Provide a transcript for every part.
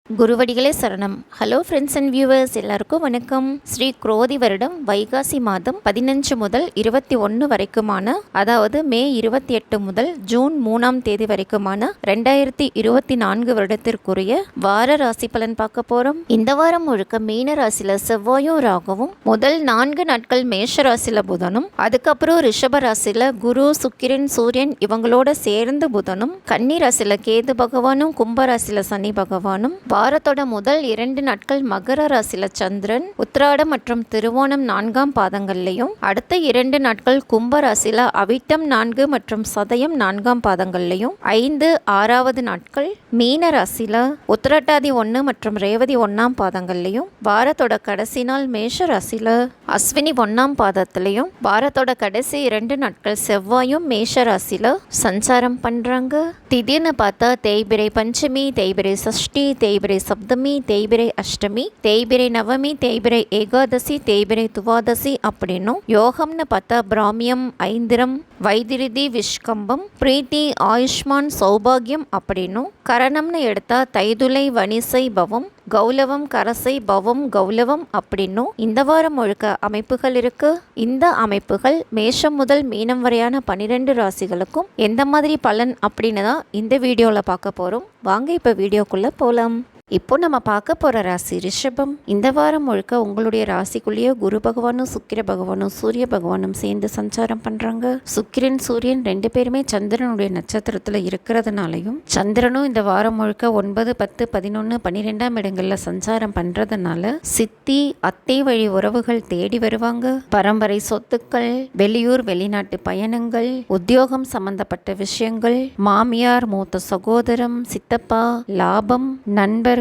குருவடிகளே சரணம். Hello friends and viewers, எல்லாருக்கும் வணக்கம். ஸ்ரீ குரோதி வருடம் வைகாசி மாதம் 15 முதல் 21 வரைக்குமான, அதாவது மே 28 முதல் ஜூன் 3ஆம் தேதி வரைக்குமான 2024 வருடத்திற்குரிய வார ராசி பலன் பார்க்க போறோம். இந்த வாரம் முழுக்க மீன ராசியில செவ்வாயும் ராகவும், முதல் 4 நாட்கள் மேஷ ராசியில புதனும், அதுக்கப்புறம் ரிஷப ராசியில குரு, சுக்கிரன், சூரியன் இவங்களோட சேர்ந்து புதனும், கன்னி ராசியில கேது பகவானும், கும்ப ராசியில சனி பகவானும், வாரத்தோட முதல் 2 நாட்கள் மகர ராசியில சந்திரன், உத்திராடம் மற்றும் திருவோணம் 4ஆம் பாதங்கள்லையும், அடுத்த 2 நாட்கள் கும்ப ராசியில அவிட்டம் 4 மற்றும் சதயம் 4ஆம் பாதங்கள்லையும், 5, 6வது நாட்கள் மீன ராசியில உத்திரட்டாதி 1 மற்றும் ரேவதி 1ஆம் பாதங்கள்லையும், வாரத்தோட கடைசி நாள் மேஷ ராசியில அஸ்வினி 1ஆம் பாதத்திலையும், வாரத்தோட கடைசி 2 நாட்கள் செவ்வாயும் மேஷ ராசியில சஞ்சாரம் பண்றாங்க. திடீர்னு பார்த்தா தேய்பிரை பஞ்சமி, தேய்பிரை சஷ்டி, தேய்பிரை சப்தமி, தேய்பிரை அஷ்டமி, தேய்பிரை நவமி, தேய்பிரை ஏகாதசி, தேய்பிரை துவாதசி அப்படின்னும், யோகம்னு பார்த்தா பிராமியம், ஐந்திரம், வைதிருதி, விஷ்கம்பம், பிரீத்தி, ஆயுஷ்மான், சௌபாகியம் அப்படின்னும், கரணம்னு எடுத்தா தைதுளை, வனிசை, பவம், கௌலவம், கரசை, பவம், கௌலவம் அப்படின்னும் இந்த வாரம் முழுக்க அமைப்புகள் இருக்கு. இந்த அமைப்புகள் மேஷம் முதல் மீனம் வரையான 12 ராசிகளுக்கும் எந்த மாதிரி பலன் அப்படின்னு தான் இந்த வீடியோவில் பார்க்க போகிறோம். வாங்க இப்போ வீடியோக்குள்ளே போகலாம். இப்போ நம்ம பார்க்க போகிற ராசி ரிஷபம். இந்த வாரம் முழுக்க உங்களுடைய ராசிக்குள்ளேயே குரு பகவானும் சுக்கிர பகவானும் சூரிய பகவானும் சேர்ந்து சஞ்சாரம் பண்ணுறாங்க. சுக்கிரன் சூரியன் 2 பேருமே சந்திரனுடைய நட்சத்திரத்தில் இருக்கிறதுனாலையும், சந்திரனும் இந்த வாரம் முழுக்க 9, 10, 11, 12ஆம் இடங்களில் சஞ்சாரம் பண்ணுறதுனால சித்தி, அத்தை வழி உறவுகள் தேடி வருவாங்க. பரம்பரை சொத்துக்கள், வெளியூர் வெளிநாட்டு பயணங்கள், உத்தியோகம் சம்பந்தப்பட்ட விஷயங்கள், மாமியார், மூத்த சகோதரம், சித்தப்பா, லாபம், நண்பர்,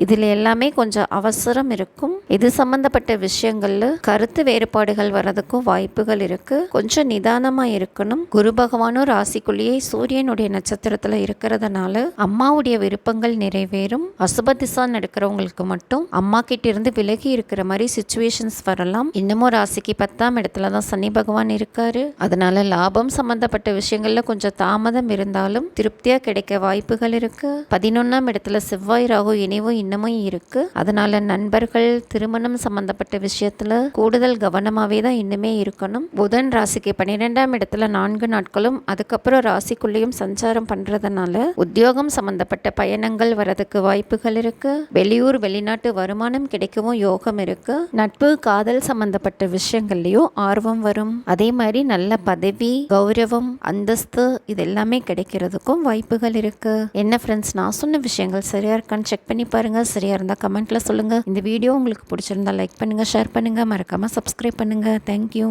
இதுல எல்லாமே கொஞ்சம் அவசரம் இருக்கும். இது சம்பந்தப்பட்ட விஷயங்கள்ல கருத்து வேறுபாடுகள் வரதுக்கும் வாய்ப்புகள் இருக்கு. கொஞ்சம் நிதானமா இருக்கணும். குரு பகவானும் ராசிக்குள்ளேயே சூரியனுடைய நட்சத்திரத்துல இருக்கிறதுனால அம்மாவுடைய விருப்பங்கள் நிறைவேறும். அசுப திசா நடக்கிறவங்களுக்கு மட்டும் அம்மா கிட்ட இருந்து விலகி இருக்கிற மாதிரி சிச்சுவேஷன்ஸ் வரலாம். இன்னமும் ராசிக்கு 10ஆம் இடத்துல தான் சனி பகவான் இருக்காரு. அதனால லாபம் சம்பந்தப்பட்ட விஷயங்கள்ல கொஞ்சம் தாமதம் இருந்தாலும் திருப்தியா கிடைக்க வாய்ப்புகள் இருக்கு. 11ஆம் இடத்துல செவ்வாய் ராகு இணைவு இன்னமும் இருக்கு. அதனால நண்பர்கள், திருமணம் சம்பந்தப்பட்ட விஷயத்துல கூடுதல் கவனமாவே தான் இன்னுமே இருக்கணும். புதன் ராசிக்கு 12ஆம் இடத்துல 4 நாட்களும் அதுக்கப்புறம் ராசிக்குள்ளேயும் சஞ்சாரம் பண்றதுனால உத்தியோகம் சம்பந்தப்பட்ட பயணங்கள் வரதுக்கு வாய்ப்புகள் இருக்கு. வெளியூர் வெளிநாட்டு வருமானம் கிடைக்கவும் யோகம் இருக்கு. நட்பு, காதல் சம்பந்தப்பட்ட விஷயங்கள்லயும் ஆர்வம் வரும். அதே மாதிரி நல்ல பதவி, கௌரவம், அந்தஸ்து இது எல்லாமே கிடைக்கிறதுக்கும் வாய்ப்புகள் இருக்கு. என்ன ஃப்ரெண்ட்ஸ், நான் சொன்ன விஷயங்கள் சரியா இருக்கான்னு செக் பண்ணி பாருங்க. சரியா இருந்தா கமெண்ட்ல சொல்லுங்க. இந்த வீடியோ உங்களுக்கு பிடிச்சிருந்தா லைக் பண்ணுங்க, ஷேர் பண்ணுங்க, மறக்காம சப்ஸ்கிரைப் பண்ணுங்க. தேங்க்யூ.